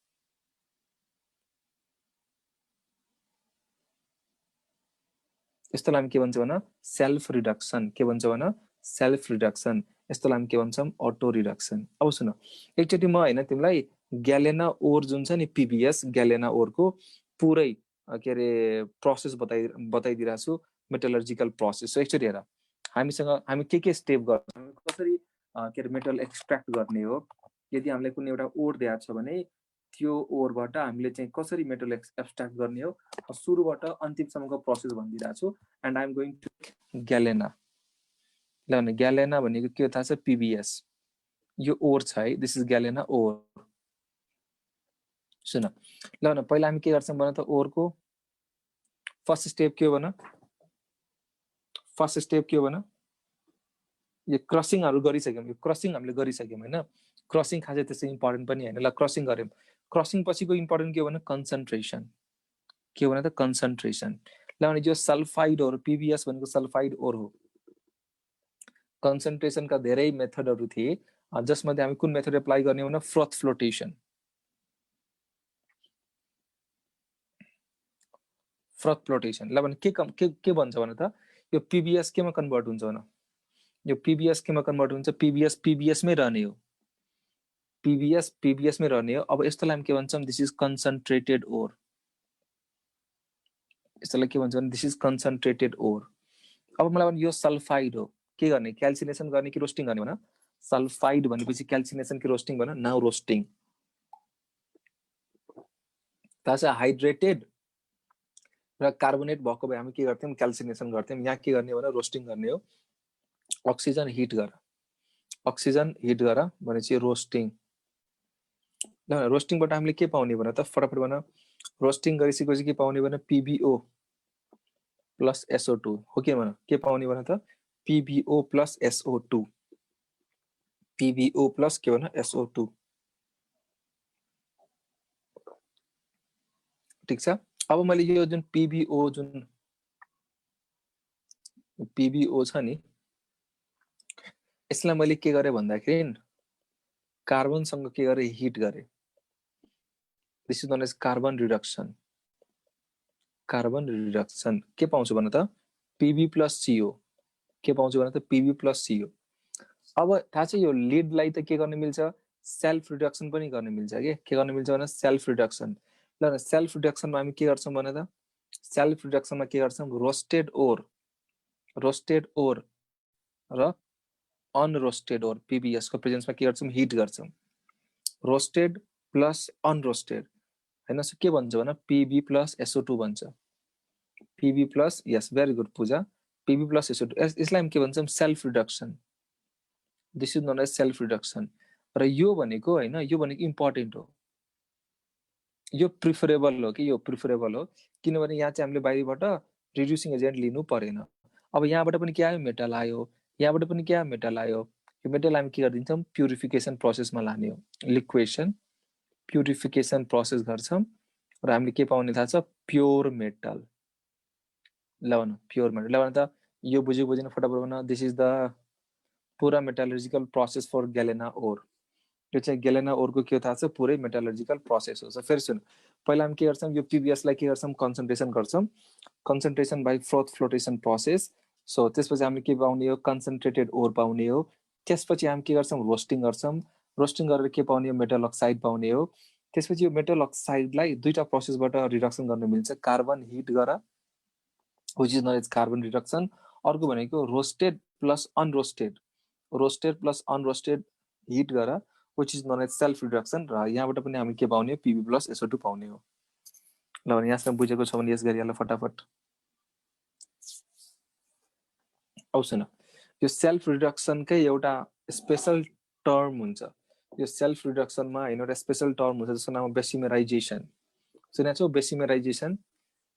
यस्तोलाई हामी के भन्छौँ भने सेल्फ रिडक्सन। के भन्छौँ भने सेल्फ रिडक्सन। यस्तोलाई हामी के भन्छौँ, अटो रिडक्सन। अब सुन एकचोटि म होइन तिमीलाई ग्यालेना ओर जुन छ नि पिबिएस, ग्यालेना ओरको पुरै के अरे प्रोसेस बताइदिरहेको छु, मेटलर्जिकल प्रोसेस। सो एकचोटि हेर, हामी के स्टेप गर्छौँ, कसरी के अरे मेटल एक्सट्र्याक्ट गर्ने हो। यदि हामीलाई कुनै एउटा ओर दिएको छ भने त्यो ओरबाट हामीले चाहिँ कसरी मेटल एक्सट्र्याक्ट गर्ने हो, सुरुबाट अन्तिमसम्मको प्रोसेस भनिदिरहेको छु। And I am going to galena. ल भने ग्यालेना भनेको के हो थाहा छ, पिबिएस। यो ओर छ है, दिस इज ग्यालेना ओर। सुन ल भने पहिला हामी के गर्छौँ भने त, ओरको फर्स्ट स्टेप के हो भने, फर्स्ट स्टेप के हो भने यो क्रसिङहरू गरिसक्यौँ, यो क्रसिङ हामीले गरिसक्यौँ होइन। क्रसिङ खासै त्यस्तो इम्पोर्टेन्ट पनि होइन। ल क्रसिङ गऱ्यौँ, क्रसिङ पछिको इम्पोर्टेन्ट के हो भने कन्सन्ट्रेसन। के हो भने त कन्सन्ट्रेसन। ल भने यो सल्फाइड ओर, पिबिएस भनेको सल्फाइड ओर हो। कन्सन्ट्रेसनका धेरै मेथडहरू थिए, जसमध्ये हामी कुन मेथड एप्लाई गर्ने भने फ्रोथ फ्लोटेसन। Froth flotation. ल भने के भन्छ भने त, यो पिबिएस केमा कन्भर्ट हुन्छ भने, यो पिबिएस केमा कन्भर्ट हुन्छ, पिबिएसमै रहने हो, पिबिएसमै रहने हो। अब यस्तोलाई हामी के भन्छौँ, दिस इज कन्सन्ट्रेटेड ओर। यस्तोलाई के भन्छ भने दिस इज कन्सन्ट्रेटेड ओर। अब मलाई भने यो सल्फाइड हो, के गर्ने, क्याल्सिनेसन गर्ने कि रोस्टिङ गर्ने भने, सल्फाइड भनेपछि क्याल्सिनेसन कि रोस्टिङ भने, नाउ रोस्टिङ। थाहा छ हाइड्रेटेड र कार्बोनेट भएको भए हामी के गर्थ्यौँ, क्याल्सिनेसन गर्थ्यौँ। यहाँ के गर्ने भने रोस्टिङ गर्ने हो। अक्सिजन हिट गर, अक्सिजन हिट गर भनेपछि रोस्टिङ। ल रोस्टिङबाट हामीले के पाउने भने त, फटाफट भन, रोस्टिङ गरिसकेपछि के पाउने भने पिबिओ प्लस SO2 हो। के पाउने भने त, पिबिओ प्लस SO2, पिबिओ प्लस के भन SO2। ठिक छ। अब मैले यो जुन पिबिओ छ नि, यसलाई मैले के गरेँ भन्दाखेरि कार्बनसँग के गरेँ, हिट गरेँ। This is known as carbon reduction. Carbon reduction के पाउँछु भने त, पिबी प्लस सिओ। के पाउँछु भने त, पिबी प्लस सिओ। अब थाहा छ यो लिडलाई त के गर्न मिल्छ, सेल्फ रिडक्सन पनि गर्न मिल्छ। के गर्न मिल्छ भने सेल्फ रिडक्सन। ल सेल्फ रिडक्सनमा हामी के गर्छौँ भने त, सेल्फ रिडक्सनमा के गर्छौँ, रोस्टेड ओर र अनरोस्टेड ओर पिबिएसको प्रेजेन्समा के गर्छौँ, हिट गर्छौँ। रोस्टेड प्लस अनरोस्टेड होइन, के भन्छ भने पिबी प्लस SO2 भन्छ। Pb plus, yes very good Puja, Pb plus SO2। यसलाई हामी के भन्छौँ, self reduction. This is known as self reduction. र यो भनेको होइन, यो भनेको इम्पोर्टेन्ट हो, यो प्रिफरेबल हो कि, यो प्रिफरेबल हो। किनभने यहाँ चाहिँ हामीले बाहिरबाट रिड्युसिङ एजेन्ट लिनु परेन। अब यहाँबाट पनि के आयो, मेटल आयो, यहाँबाट पनि के आयो, मेटल आयो। यो मेटल हामी के गरिदिन्छौँ, प्युरिफिकेसन प्रोसेसमा लाने हो, लिक्वेसन प्युरिफिकेसन प्रोसेस गर्छौँ र हामीले के पाउने थाहा छ, प्योर मेटल। ल भन प्योर मेटल। ल भन त यो बुझेन फटाफट भन, दिस इज द पुरा मेटालर्जिकल प्रोसेस फर ग्यालेना ओर। यो चाहिँ ग्यालेना ओरको के थाहा छ, पुरै मेटालर्जिकल प्रोसेस हो। फेरि सुन, पहिला हामी के गर्छौँ, यो पिबिएसलाई के गर्छौँ, कन्सन्ट्रेसन गर्छौँ। Concentration by froth flotation process so त्यसपछि हामीले के पाउने हो, कन्सन्ट्रेटेड ओर पाउने हो। त्यसपछि हामी के गर्छौँ, रोस्टिङ गर्छौँ। रोस्टिङ गरेर के पाउने हो, मेटल अक्साइड पाउने हो। त्यसपछि यो मेटल अक्साइडलाई दुईटा प्रोसेसबाट रिडक्सन गर्न मिल्छ, कार्बन हिट गर which is known as carbon reduction. अर्को भनेको roasted plus unroasted, roasted plus unroasted heat गर which is known as self reduction. र यहाँबाट पनि हामी के पाउने हो, पिबी प्लस SO2 पाउने हो। ल भने यहाँसम्म बुझेको छ भने यस गरिहाल फटाफट। आउँछ न, यो सेल्फ रिडक्सनकै एउटा स्पेसल टर्म हुन्छ। यो सेल्फ रिडक्सनमा होइन एउटा स्पेसल टर्म हुन्छ जसको नाम हो बेसिमेराइजेसन। सुनेको छौ बेसिमेराइजेसन?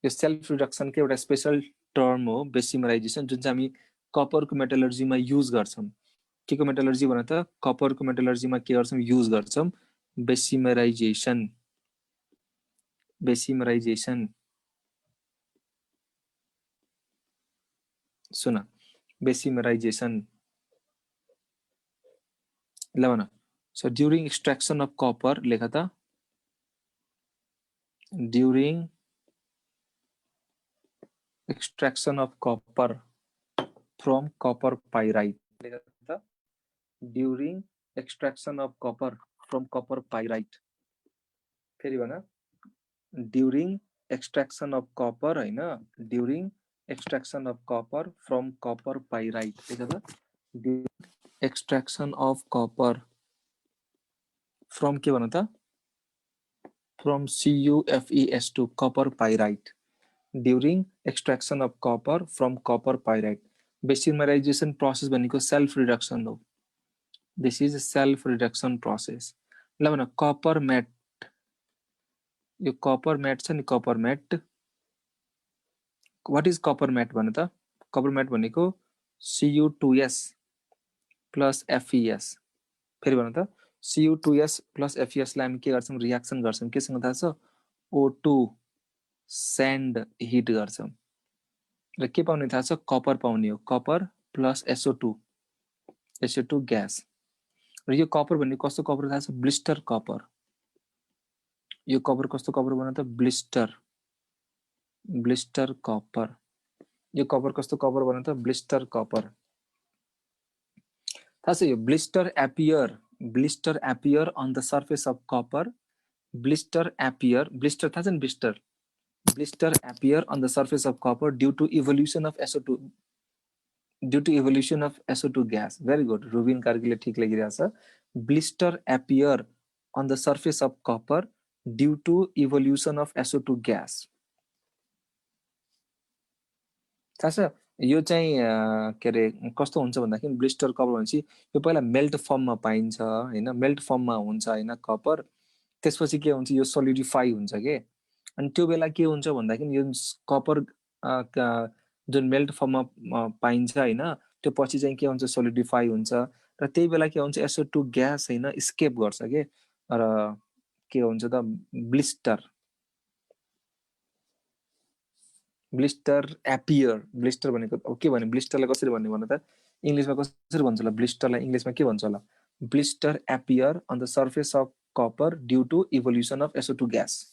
यो सेल्फ रिडक्सनकै एउटा स्पेसल टर्म हो बेसिमेराइजेसन, जुन चाहिँ हामी कपरको मेटलर्जीमा युज गर्छौँ। के को मेटलर्जी भन त, कपरको मेटलर्जीमा के गर्छौँ, युज गर्छौँ बेसिमेराइजेसन। बेसिमेराइजेसन सुन, बेसिमेराइजेसन ल भन। So during extraction of copper, लेख त, during extraction of copper from copper pyrite, during extraction of copper from copper pyrite, फेरि भन, during extraction of copper हैन, during extraction of copper from copper pyrite, during extraction of copper from के भन त, from CuFeS2 copper pyrite, during extraction of copper from copper pyrite. Bessemerisation process भनेको self reduction हो। This is self reduction process. ल भन, copper matte, यो copper matte छ नि, copper matte, what is copper matte भन त? कपर म्याट भनेको Cu2S प्लस FeS। फेरि भन त, Cu2S प्लस FeS लाई हामी के गर्छौँ, रियाक्सन गर्छौँ केसँग थाहा छ, O2 स्यान्ड हिट गर्छौँ र के पाउने थाहा छ, कपर पाउने हो, कपर प्लस SO2 ग्यास। र यो कपर भन्ने कस्तो कपर थाहा छ, ब्लिस्टर कपर। यो कपर कस्तो कपर भन त, ब्लिस्टर कपर। यो कपर कस्तो कपर भन त, ब्लिस्टर कपर। थाहा छ यो blister appear on the surface of copper, blister appear, blister थाहा छ नि, blister appear on the surface of copper due to evolution of SO2, due to evolution of SO2 gas. Very good, Rubin कार्कीले ठिक लेखिरहेछ। Blister appear on the surface of copper due to evolution of SO2 gas. थाहा छ यो चाहिँ के अरे कस्तो हुन्छ भन्दाखेरि, ब्लिस्टर कपर भनेपछि यो पहिला मेल्ट फर्ममा पाइन्छ होइन, मेल्ट फर्ममा हुन्छ होइन कपर। त्यसपछि के हुन्छ, यो सोलिडिफाई हुन्छ के। अनि त्यो बेला के हुन्छ भन्दाखेरि यो कपर जुन मेल्ट फर्ममा पाइन्छ होइन, त्यो पछि चाहिँ के हुन्छ, सोलिडिफाई हुन्छ र त्यही बेला के हुन्छ, SO2 ग्यास होइन स्केप गर्छ के, र के हुन्छ त, ब्लिस्टर एपियर। ब्लिस्टर भनेको के भने, ब्लिस्टरलाई कसरी भन्ने भन त, इङ्ग्लिसमा कसरी भन्छ होला ब्लिस्टरलाई, इङ्ग्लिसमा के भन्छ होला, blister appear on the surface of copper due to evolution of SO2 gas.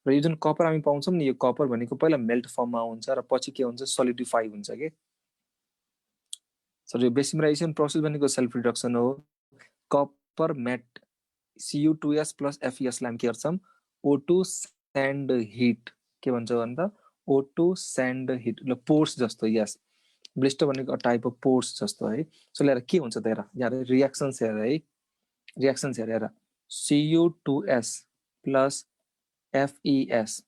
र यो जुन कपर हामी पाउँछौँ नि, यो कपर भनेको पहिला मेल्ट फर्ममा हुन्छ र पछि के हुन्छ, सोलिडिफाई हुन्छ के। सो यो बेसिमेराइजेसन प्रोसेस भनेको सेल्फ रिडक्सन हो। Copper matte Cu2S plus FeS लाई हामी के गर्छौँ, O2 स्यान्ड हिट, के भन्छ भन्दा O2 स्यान्ड हिट, ल पोर्स जस्तो, यस, ब्लिस्टर भनेको टाइप अफ पोर्स जस्तो है। सो लिएर के हुन्छ त हेर, यहाँ रियाक्सन्स हेर है, रियाक्सन्स हेर, Cu2S plus FeS,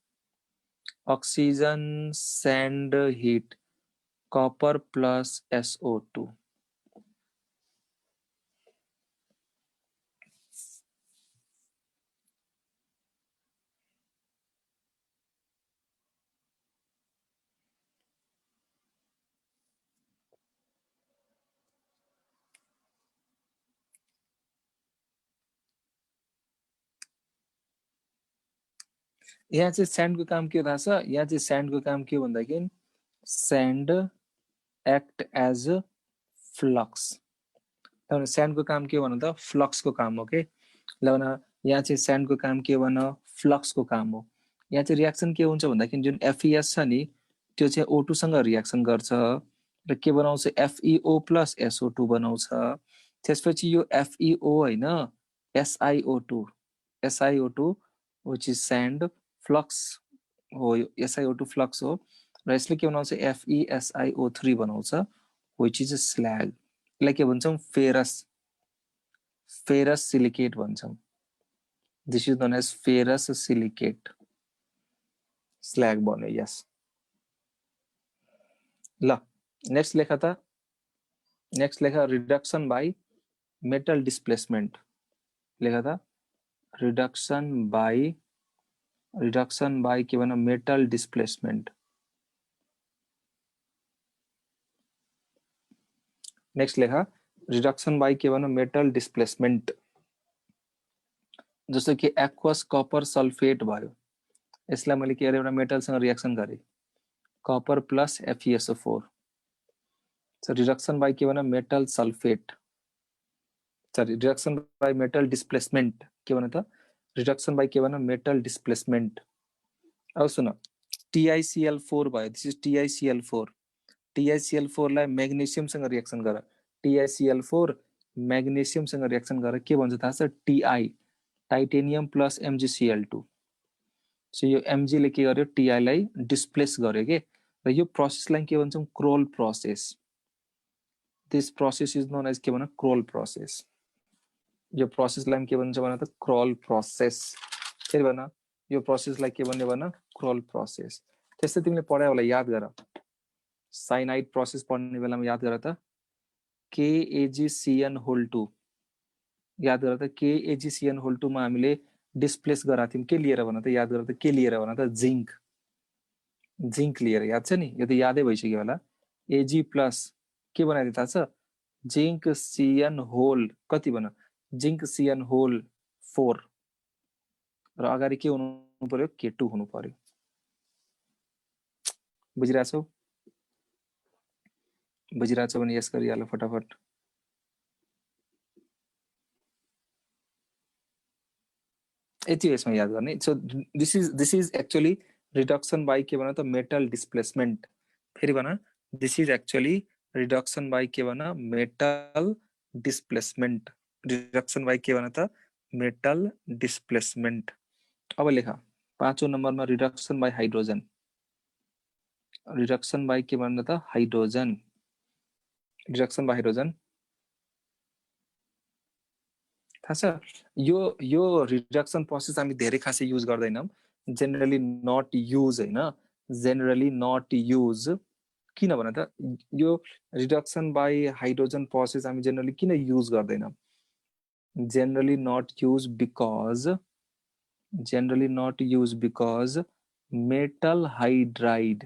oxygen sand heat, copper plus SO2। यहाँ चाहिँ स्यान्डको काम के थाहा छ, यहाँ चाहिँ स्यान्डको काम के भन्दाखेरि स्यान्ड एक्ट एज फ्लक्स। स्यान्डको काम के भन त, फ्लक्सको काम हो के। ल यहाँ चाहिँ स्यान्डको काम के भन, फ्लक्सको काम हो। यहाँ चाहिँ रियाक्सन के हुन्छ भन्दाखेरि जुन FeS छ नि, त्यो चाहिँ O2 सँग रियाक्सन गर्छ र के बनाउँछ FeO प्लस SO2 बनाउँछ। त्यसपछि यो FeO हैन SiO2 which is sand flux हो, यो SiO2 फ्लक्स हो र यसले के बनाउँछ FeSiO3 बनाउँछ which is slag। यसलाई के भन्छौं फेरस सिलिकेट भन्छौं। This is known as ferrous silicate। slag बन्यो यस। ल नेक्स्ट लेखा त नेक्स्ट लेखा रिडक्सन बाई मेटल डिस्प्लेसमेन्ट। लेखा त रिडक्सन बाई के भन मेटल डिस्प्लेसमेन्ट। नेक्स्ट लेखा रिडक्सन बाई के भन मेटल डिस्प्लेसमेन्ट। जस्तो कि एक्वस कपर सल्फेट भयो, यसलाई मैले के गरे एउटा मेटलसँग रिएक्सन गरे copper plus FeSO4। Reduction by के भन metal sulphate, sorry reduction by metal displacement के भन त रिडक्सन बाई के भन मेटल डिस्प्लेसमेन्ट। अब सुन TiCl4 भयो, दिस इज TiCl4। TiCl4 लाई मैग्नेशियम सँग रिएक्सन गर, TiCl4 मैग्नेशियम सँग रिएक्सन गर के भन्छ थाहा छ Ti titanium plus MgCl2। So यो Mg ले के गर्यो Ti लाई डिस्प्लेस गर्यो के, र यो प्रोसेसलाई के भन्छौं Kroll process. This process is known as के भन क्रोल प्रोसेस। यो प्रोसेसलाई के भन्छ भन त क्रोल प्रोसेस। फेरि भन यो प्रोसेसलाई के भन्ने भन क्रोल प्रोसेस। त्यस्तै तिमीले पढायो होला, याद गर साइनाइड प्रोसेस पढ्ने बेलामा याद गर त KAgCN2 याद गर त KAgCN2 मा हामीले डिस्प्लेस गरा थियौं के लिएर भन त, याद गर त के लिएर भन त जिंक लिएर, याद छ नि, यो त यादै भइसक्यो होला। Ag प्लस के बनाइदियो थाहा छ जिंक CN होल कति भन जिंक CN होल 4 र अगाडि के हुनु पर्यो K2 हुनु पर्यो। बुझिरहेछौ भने यस गरिहाल फटाफट। यति यसमा याद गर्ने। So this is actually reduction by के भन त मेटल डिस्प्लेसमेन्ट। फेरि भन this is actually reduction by के भन मेटल डिस्प्लेसमेन्ट। रिडक्सन बाई के भन त मेटल डिस्प्लेसमेन्ट। अब लेखा 5औं नम्बरमा reduction by hydrogen. Reduction by के भन त हाइड्रोजन। रिडक्सन बाई हाइड्रोजन थाहा छ यो रिडक्सन प्रोसेस हामी धेरै खासै युज गर्दैनौं, जेनरली नट युज हैन, जेनरली नट युज। किन भन त यो रिडक्सन बाई हाइड्रोजन प्रोसेस हामी जेनरली किन युज गर्दैनौं? Generally not use because metal hydride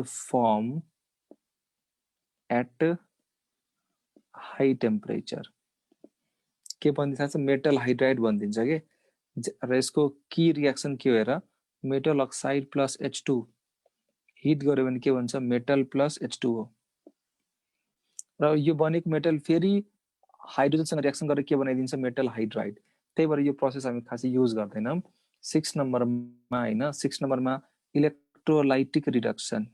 form at high temperature। के भनिन्छ मेटल हाइड्राइड भनिदिन्छ के, र यसको की रिएक्सन के हो हेर metal oxide plus H2 hit गर्यो भने के भन्छ मेटल प्लस H2 हो। र यो बनेको मेटल फेरि हाइड्रोजनसँग रिएक्सन गरेर के बनाइदिन्छ मेटल हाइड्राइड। त्यही भएर यो प्रोसेस हामी खासै युज गर्दैनौं। 6 नम्बरमा हैन, 6 नम्बरमा इलेक्ट्रोलाइटिक रिडक्सन।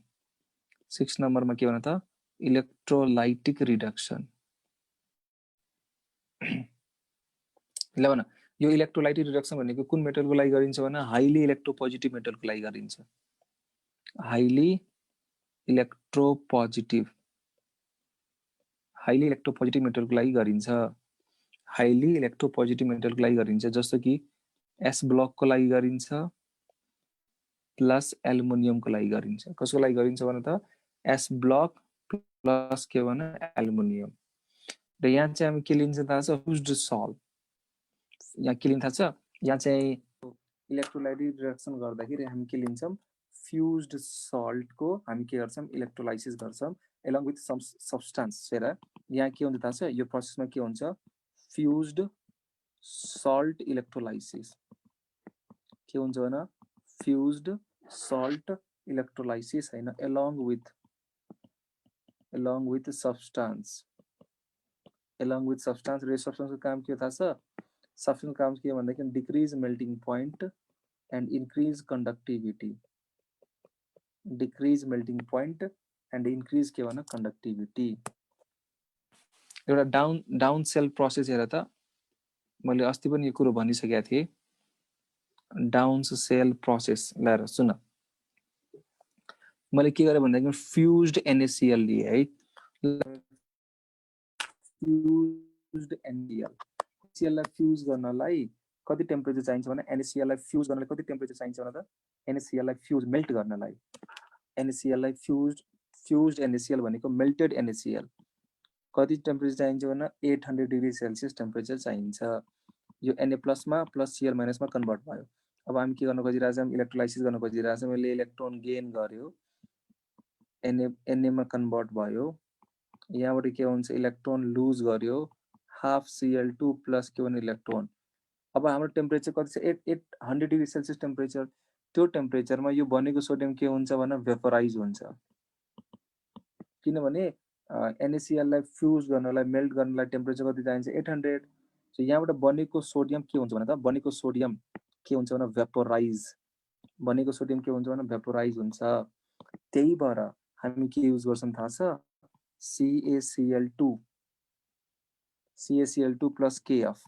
6 नम्बरमा के भन त इलेक्ट्रोलाइटिक रिडक्सन। ल भन यो इलेक्ट्रोलाइटिक रिडक्सन भनेको कुन मेटलको लागि गरिन्छ भने हाइली इलेक्ट्रोपोजिटिभ मेटलको लागि गरिन्छ। हाइली इलेक्ट्रोपोजिटिभ मेटलको लागि गरिन्छ। हाइली इलेक्ट्रोपोजिटिभ मेटलको लागि गरिन्छ, जस्तो कि S ब्लकको लागि गरिन्छ प्लस एल्युमिनियमको लागि गरिन्छ। कसको लागि गरिन्छ भने त S ब्लक प्लस के भन एल्युमिनियम। र यहाँ चाहिँ हामी के लिन्छ थाहा छ फ्युज्ड सल्ट। यहाँ के लिन्छ थाहा छ, यहाँ चाहिँ इलेक्ट्रोलाइटिक रिडक्सन गर्दाखेरि हामी के लिन्छौं फ्युज्ड सल्टको हामी के गर्छौं इलेक्ट्रोलाइसिस गर्छौं एलोङ विथ सम सब्स्टेन्स। हेर यहाँ के हुन्छ थाहा छ यो प्रोसेसमा के हुन्छ फ्युज्ड सल्ट इलेक्ट्रोलाइसिस। के हुन्छ भन फ्युज्ड सल्ट इलेक्ट्रोलाइसिस हैन, along with substance. Along with substance. र सब्स्टेन्सको काम के हो थाहा छ? सब्स्टेन्सको काम के हो भन्दाखेरि decrease melting point and increase conductivity. Decrease melting point and increase के भन कन्डक्टिभिटी। एउटा डाउन सेल प्रोसेस हेर त, मैले अस्ति पनि यो कुरो भनिसकेको थिएँ। डाउन सेल प्रोसेस ल सुन, मैले के गरेँ भन्दाखेरि फ्युज्ड NaCl लिए है। फ्युज्ड NaCl लाई फ्युज गर्नलाई कति टेम्परेचर चाहिन्छ भने NaCl लाई फ्युज गर्नलाई कति टेम्परेचर चाहिन्छ भने त NaCl लाई फ्युज मेल्ट गर्नलाई NaCl लाई फ्युज्ड NaCl भनेको मेल्टेड NaCl कति टेम्परेचर चाहिन्छ भने 800 डिग्री सेल्सियस टेम्परेचर चाहिन्छ। यो Na प्लस मा प्लस Cl माइनस मा कन्भर्ट भयो। अब हामी के गर्न खोजिरहेछौँ, हामी इलेक्ट्रोलाइसिस गर्न खोजिरहेछौँ। मैले इलेक्ट्रोन गेन गर्यो, Na मा कन्भर्ट भयो। यहाँबाट के हुन्छ, इलेक्ट्रोन लुज गर्यो, हाफ Cl2 प्लस के भने इलेक्ट्रोन। अब हाम्रो टेम्परेचर कति छ, 800 डिग्री सेल्सियस टेम्परेचर। त्यो टेम्परेचरमा यो बनेको सोडियम के हुन्छ भने भेपराइज हुन्छ। किनभने NaCl लाई फ्युज गर्नलाई मेल्ट गर्नलाई टेम्परेचर कति चाहिन्छ, 800। सो यहाँबाट बनेको सोडियम के हुन्छ भने त, बनेको सोडियम के हुन्छ भने भेपराइज, बनेको सोडियम के हुन्छ भने भेपराइज हुन्छ। त्यही भएर हामी के युज गर्छौँ थाहा छ, CaCl2 plus KF,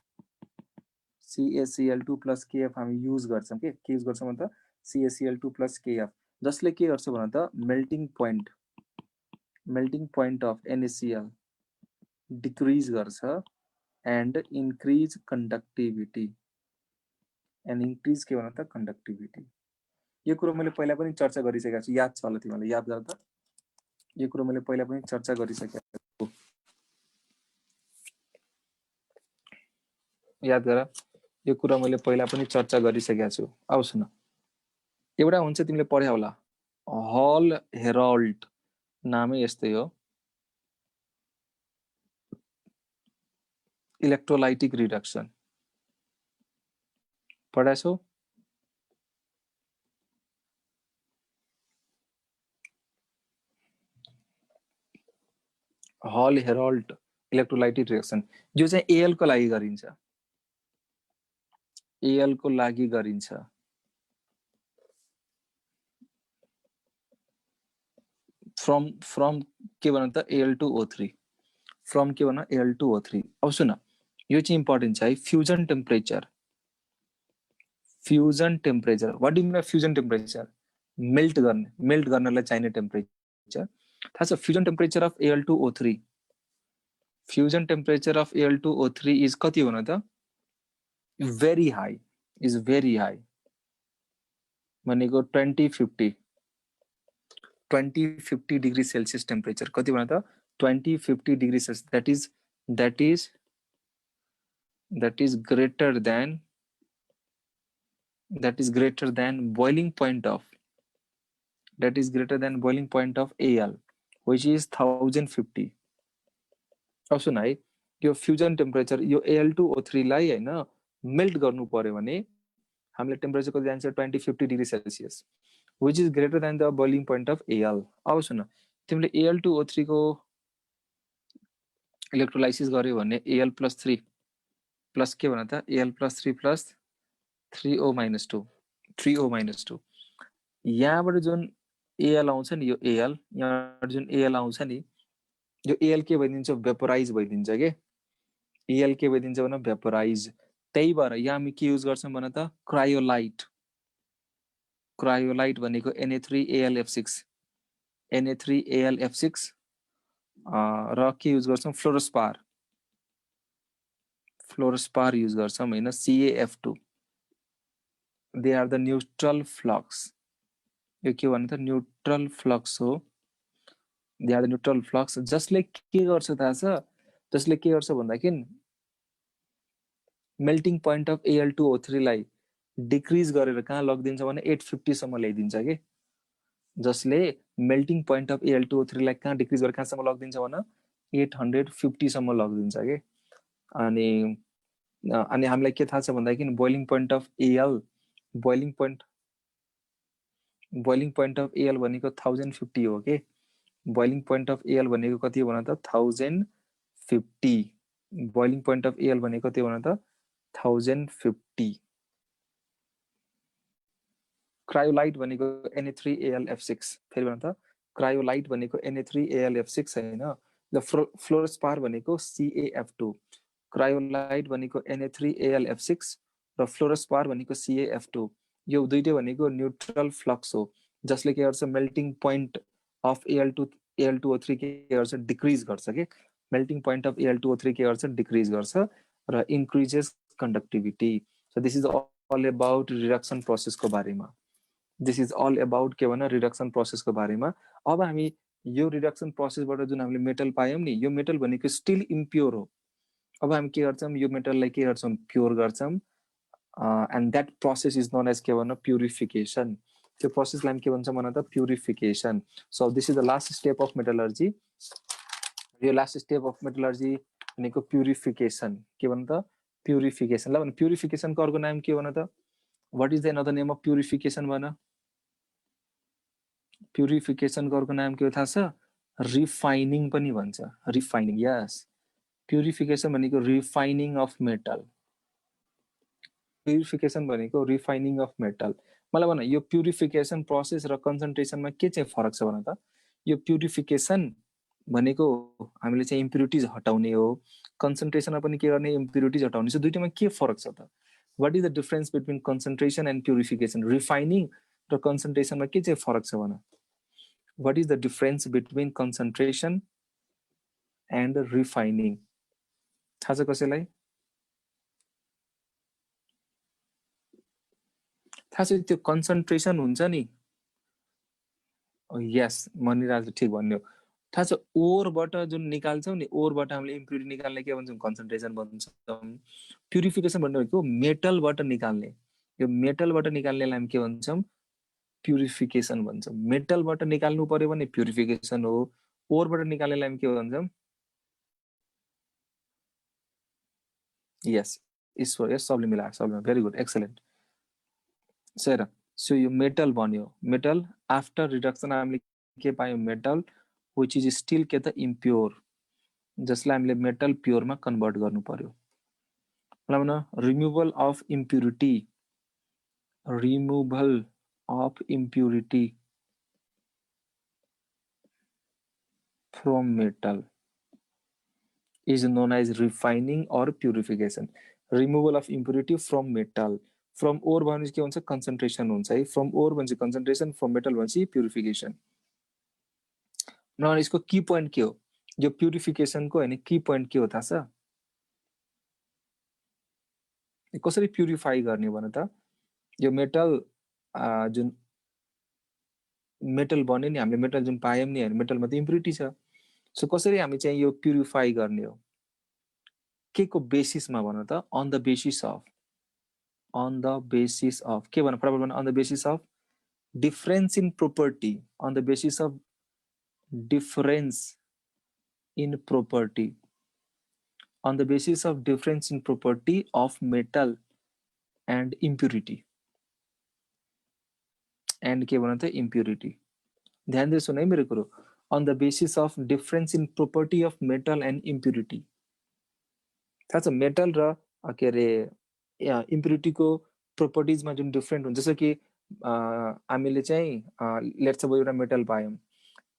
CaCl2 plus KF हामी युज गर्छौँ। के युज गर्छौँ भने त CaCl2 प्लस KF, जसले के गर्छ भने त melting point of NaCl decrease गर्छ एन्ड इन्क्रिज कन्डक्टिभिटी के भन्छ त कन्डक्टिभिटी। यो कुरो मैले पहिला पनि चर्चा गरिसकेको छु, याद छ होला तिमीलाई, याद गर त। यो कुरो मैले पहिला पनि चर्चा गरिसकेको छु, याद गर। यो कुरा मैले पहिला पनि चर्चा गरिसकेको छु। अब सुन, एउटा हुन्छ तिमीले पढ्या होला, हल हेराल्ड, नामै यस्तै हो, इलेक्ट्रोलाइटिक रिडक्सन पढाछौ? हल हेराल्ड इलेक्ट्रोलाइटिक रिडक्सन, जो चाहिँ AL को लागि गरिन्छ, AL को लागि गरिन्छ। फ्रम के भन त Al to O3, फ्रम के भन Al to O3। अब सुन, यो चाहिँ इम्पोर्टेन्ट छ है, fusion temperature. What do mean fusion temperature? Melt गर्नलाई चाहिने टेम्परेचर थाहा छ। Fusion temperature of Al to O3, fusion temperature of Al to O3 is कति हो न त? भेरी हाई, भनेको 2050 डिग्री सेल्सियस टेम्परेचर। कति भन त? 2050 degree Celsius. that is greater than boiling point of Al, which is 1050। अब सुन है, यो फ्युजन टेम्परेचर, यो Al to O3 लाई हैन मेल्ट गर्नु पर्यो भने हामीले टेम्परेचर कति जान्छ, 2050 degree Celsius, which is greater than the boiling point of Al। अब सुन, तिमीले Al to O3 को इलेक्ट्रोलाइसिस गर्यो भने Al plus 3 प्लस के भन त, Al plus 3 plus 3O minus 2, यहाँबाट जुन Al आउँछ नि, यो Al, यहाँबाट जुन Al आउँछ नि, यो Al के भइदिन्छ, भेपराइज भइदिन्छ के। Al के भइदिन्छ भने भेपराइज। त्यही भएर यहाँ हामी के युज गर्छौँ भन त, क्रायोलाइट भनेको Na3AlF6 र के युज गर्छौँ, फ्लोरोस्पार युज गर्छौँ हैन, CaF2। They are the neutral flux. यो के भन्छ त, न्यूट्रल फ्लक्स हो। They are the neutral flux, जसले के गर्छ थाहा छ, जसले के गर्छ भन्दाखेरि melting point of Al to O3 लाई डिक्रिज गरेर कहाँ लगिदिन्छ भने 850 सम्म ल्याइदिन्छ के। जसले melting point of Al to O3 लाई कहाँ डिक्रिज गरेर कहाँसम्म लगिदिन्छ भने 850 सम्म लगिदिन्छ के। अनि हामीलाई के थाहा छ भन्दाखेरि बोइलिङ पोइन्ट अफ Al भनेको 1050 हो के। बोइलिङ पोइन्ट अफ Al भनेको कति हो भन त, 1050। बोइलिङ पोइन्ट अफ Al भनेको कति हो भन त, 1050। क्रायोलाइट भनेको Na3AlF6 फेरि भन त क्रायोलाइट भनेको Na3AlF6 हैन ल फ्लोरोस्पार भनेको CaF2 क्रायोलाइट भनेको Na3AlF6 र फ्लोरोस्पार भनेको CaF2 यो दुईटै भनेको न्यूट्रल फ्लक्स हो जसले के गर्छ मेल्टिङ पोइन्ट अफ Al2O3 के गर्छ डिक्रिज गर्छ के मेल्टिङ पोइन्ट अफ Al2O3 के गर्छ डिक्रिज गर्छ र increases conductivity so this is all about reduction प्रोसेसको बारेमा दिस इज अल अबाउट के भन रिडक्सन प्रोसेसको बारेमा अब हामी यो रिडक्सन प्रोसेसबाट जुन हामीले मेटल पायौँ नि यो मेटल भनेको स्टिल इम्प्योर हो अब हामी के गर्छौँ यो मेटललाई के गर्छौँ प्योर गर्छौँ and that process is known as के भन प्युरिफिकेसन त्यो प्रोसेसलाई हामी के भन्छौँ भन त purification so this is the last step of metallurgy यो लास्ट स्टेप अफ मेटलर्जी भनेको प्युरिफिकेसन के भन त प्युरिफिकेसन ल भने प्युरिफिकेसनको अर्को नाम के भन त what is the another name of purification भन प्युरिफिकेसनको अर्को नाम के हो थाहा छ रिफाइनिङ पनि भन्छ रिफाइनिङ यस प्युरिफिकेसन भनेको रिफाइनिङ अफ मेटल प्युरिफिकेसन भनेको रिफाइनिङ अफ मेटल मलाई भन यो प्युरिफिकेसन प्रोसेस र कन्सन्ट्रेसनमा के चाहिँ फरक छ भन त यो प्युरिफिकेसन भनेको हामीले चाहिँ इम्प्युरिटिज हटाउने हो कन्सन्ट्रेसनमा पनि के गर्ने इम्प्युरिटिज हटाउने सो दुईटैमा के फरक छ त what is the difference between concentration and purification refining र कन्सन्ट्रेसनमा के चाहिँ फरक छ भन what is the difference between concentration and refining थाहा छ कसैलाई थाहा छ त्यो कन्सन्ट्रेसन हुन्छ नि यस मनिराजले ठिक भन्यो थाहा छ ओरबाट जुन निकाल्छौँ नि ओरबाट हामीले इम्प्युरिटी निकाल्ने के भन्छौँ कन्सन्ट्रेसन भन्छौँ प्युरिफिकेसन भनेको मेटलबाट निकाल्ने यो मेटलबाट निकाल्नेलाई हामी के भन्छौँ प्युरिफिकेसन भन्छौँ मेटलबाट निकाल्नु पर्यो भने प्युरिफिकेसन हो ओरबाट निकाल्नेलाई हामी के भन्छौँ यस ईश्वर यस सबले मिलायो सबले very good excellent sir so यो मेटल बन्यो मेटल आफ्टर रिडक्सन हामीले के पायौँ मेटल विच इज स्टिल के त इम्प्योर जसलाई हामीले मेटल प्योरमा कन्भर्ट गर्नु पर्यो मलाई भन removal of impurity removal of impurity from metal is known as refining or purification removal of impurity from metal from ore भनेपछि के हुन्छ concentration हुन्छ है from ore भनेपछि concentration from metal भनेपछि purification न यसको की पोइन्ट के हो यो प्युरिफिकेसनको हैन की पोइन्ट के हो थाहा छ कसरी प्युरिफाई गर्ने भन त यो मेटल जुन मेटल बन्यो नि हामीले मेटल जुन पायौँ नि मेटलमा त इम्प्युरिटी छ सो कसरी हामी चाहिँ यो प्युरिफाई गर्ने हो के को बेसिसमा भन त अन द बेसिस अफ के भन फटाफट भन on the basis of difference in property on the basis of difference in property on the basis of difference in property of metal and impurity and के भन त impurity ध्यान दिएर सुन है मेरो कुरो on the basis of difference in property of metal and impurity थाहा छ मेटल र के रे इम्प्युरिटी को प्रोपर्टिज मा जुन डिफरेन्ट हुन्छ जस्तो कि हामीले चाहिँ लेट्स सपोज एउटा मेटल पायौं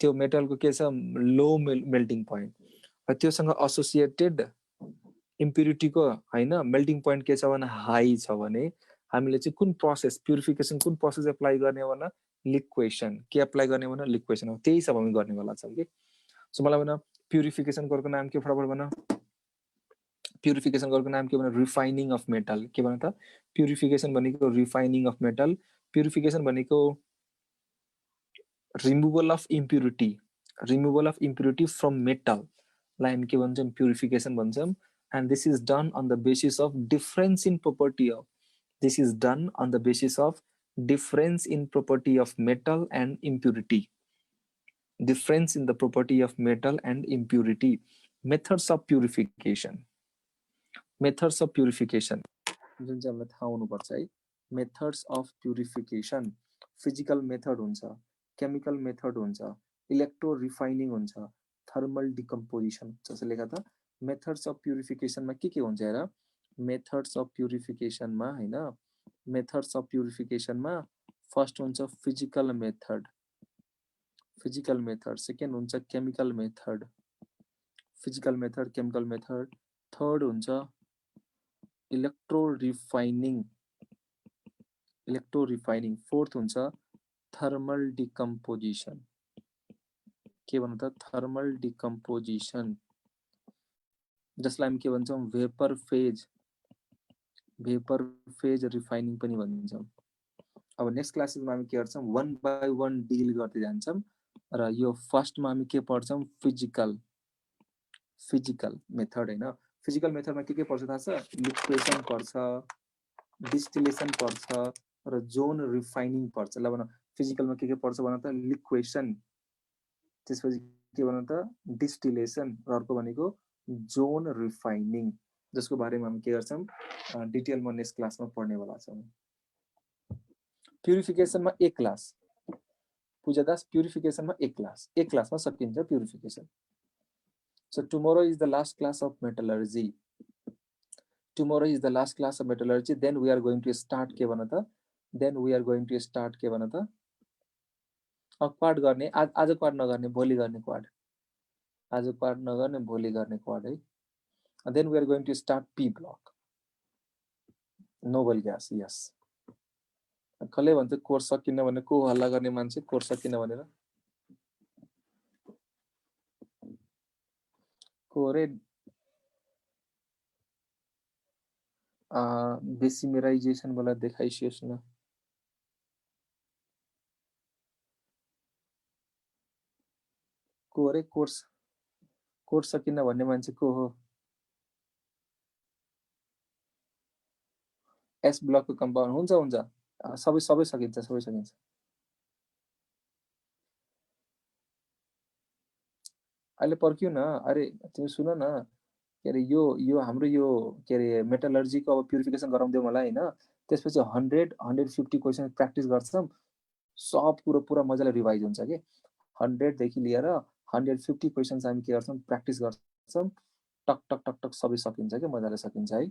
त्यो मेटलको के छ लो मेल्टिङ पोइन्ट र त्योसँग एसोसिएटेड इम्प्युरिटी को हैन मेल्टिङ पोइन्ट के छ भने हाई छ भने हामीले चाहिँ कुन प्रोसेस प्युरिफिकेसन कुन प्रोसेस एप्लाई गर्ने हो भने लिक्वेसन के एप्लाई गर्ने हो भने लिक्वेसन हो त्यही सब हामी गर्ने वाला छौं के सो मलाई भन प्युरिफिकेसन को नाम के फटाफट भन प्युरिफिकेसन को नाम के भन रिफाइनिङ अफ मेटल के भन त प्युरिफिकेसन भनेको रिफाइनिङ अफ मेटल प्युरिफिकेसन भनेको removal of impurity from metal लाई हामी के भन्छौं purification भन्छौं and this is done on the basis of difference in property of difference in property of metal and impurity difference in the property of metal and impurity methods of purification जुन चाहिँ हामीलाई थाहा हुनुपर्छ है methods of purification physical method हुन्छ chemical method हुन्छ electro refining हुन्छ thermal decomposition जसले लेखा त methods of purification मा के हुन्छ हेर methods of purification मा हैन methods of purification मा फर्स्ट हुन्छ फिजिकल मेथड, सेकेन्ड हुन्छ chemical method, physical method, chemical method. Third हुन्छ इलेक्ट्रो रिफाइनिङ, फोर्थ हुन्छ थर्मल डिकम्पोजिसन, के भन्नु त थर्मल डिकम्पोजिसन, जसलाई हामी के भन्छौँ भेपर फेज रिफाइनिङ पनि भन्छौँ। अब नेक्स्ट क्लासेसमा हामी के गर्छौँ वन बाई वन डिल गर्दै जान्छौँ र यो फर्स्टमा हामी के पढ्छौँ फिजिकल मेथड हैन। फिजिकल मेथडमा के पर्छ थाहा छ? लिक्वेसन पर्छ, डिस्टिलेसन पर्छ र जोन रिफाइनिङ पर्छ। ल भन फिजिकलमा के पर्छ भन त? लिक्वेसन, त्यसपछि के भन त? डिस्टिलेसन र अर्को भनेको जोन रिफाइनिङ, जसको बारेमा हामी के गर्छौँ डिटेलमा नेक्स्ट क्लासमा पढ्नेवाला छौँ। प्युरिफिकेसनमा एक क्लास, पूजादास प्युरिफिकेसनमा एक क्लासमा सकिन्छ purification. So tomorrow is the last class of metallurgy. Then we are going to start के भन त? के भन त? क्वाड गर्ने, आज क्वाड नगर्ने, भोलि गर्ने क्वाड, आज क्वाड नगर्ने, भोलि गर्ने क्वाड है। Then we are going to start P block, noble gas, yes. कसले भन्छ कोर्स सकिन्न भने? को हल्ला गर्ने मान्छे कोर्स सकिन्न भनेर? को रे? डेसिमेराइजेसन वाला देखाइसियोस् न। को रे कोर्स सकिन्न भन्ने मान्छे को हो? एस ब्लकको कम्पाउन्ड हुन्छ सबै सकिन्छ, सबै सकिन्छ। अहिले पर्क्यौ न, अरे तिमी सुन न, के अरे यो हाम्रो यो के अरे मेटलर्जीको अब प्युरिफिकेसन गराउँदै मलाई हैन, त्यसपछि 100-150 क्वेसन प्र्याक्टिस गर्छौँ, सब कुरो पुरा मजाले रिभाइज हुन्छ के। 100 देखि लिएर 150 क्वेसन्स हामी के गर्छौँ प्र्याक्टिस गर्छौँ, टक टक टक टक सबै सकिन्छ के, मजाले सकिन्छ है।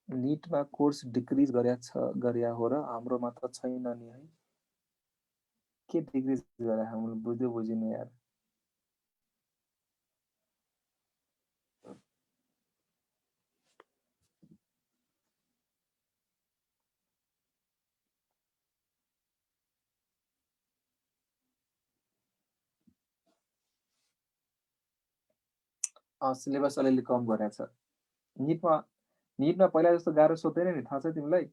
नीटमा कोर्स डिक्रिज गरे हो र हाम्रोमा त छैन नि है। के डिक्रिज गरे हाम्रो बुझ्यो बुझिनु यार। सिलेबस अलिअलि कम गरेको छ। नीटमा पहिला जस्तो गाह्रो सोध्दैन नि, थाहा छ तिमीलाई?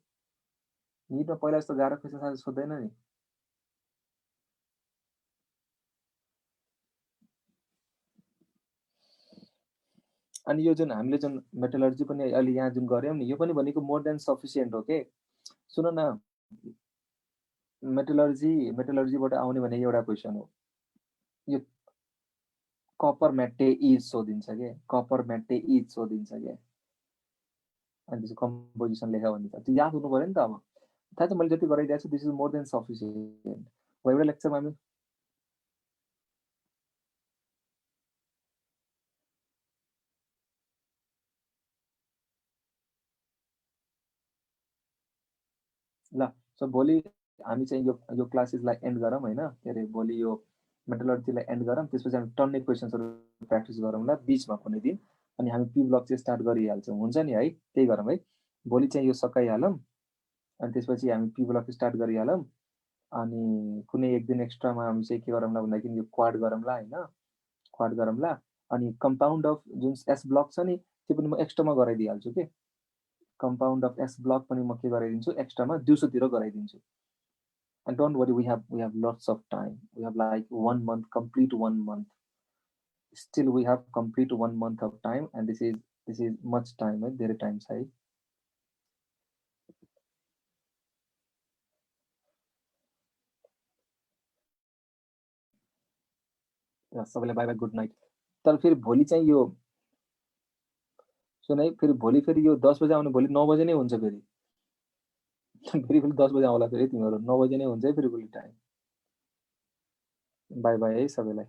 नीटमा पहिला जस्तो गाह्रो क्वेसन सोध्दैन नि। अनि यो जुन हामीले जुन मेटलर्जी पनि अहिले यहाँ जुन गऱ्यौँ नि, यो पनि भनेको मोर देन सफिसियन्ट हो के। सुन न, मेटलर्जीबाट आउने भने एउटा क्वेसन हो, यो कपर म्याटे इज सोधिन्छ के, कपर म्याटे इज सोधिन्छ के। अनि त्यसको कम्पोजिसन लेख भने त त्यो याद हुनु पर्यो नि त। अब थाहा छ मैले जति गराइदिएको छु, this is more than sufficient. एउटा लेक्चरमा हामी ल। सो भोलि हामी चाहिँ यो क्लासेसलाई एन्ड गरौँ होइन, के अरे भोलि यो मेटलर्जीलाई एन्ड गरौँ, त्यसपछि हामी टन्ने क्वेसन्सहरू प्र्याक्टिस गरौँला बिचमा कुनै दिन, अनि हामी पी ब्लक चाहिँ स्टार्ट गरिहाल्छौँ, हुन्छ नि है? त्यही गरौँ है, भोलि चाहिँ यो सकाइहालौँ, अनि त्यसपछि हामी पी ब्लक स्टार्ट गरिहालौँ। अनि कुनै एक दिन एक्स्ट्रामा हामी चाहिँ के गरौँला भन्दाखेरि यो क्वाड गरौँला होइन, क्वाड गरौँला। अनि कम्पाउन्ड अफ जुन एस ब्लक छ नि, त्यो पनि म एक्स्ट्रामा गराइदिइहाल्छु के। कम्पाउन्ड अफ एस ब्लक पनि म के गराइदिन्छु एक्स्ट्रामा, दिउँसोतिर गराइदिन्छु। And don't worry, we have lots of time. We have like 1 month, complete 1 month. Still we have complete 1 month of time, and this is much time, right? There are times है। सबैलाई by by, good night. तर फेरि भोलि चाहिँ यो सुन है, फेरि भोलि फेरि यो 10 बजे आउने, भोलि 9 बजे नै हुन्छ फेरि। फेरि भोलि 10 बजे आउँला फेरि तिमीहरू 9 बजे नै हुन्छ है फेरि भोलि टाइम। बाई बाई है सबैलाई।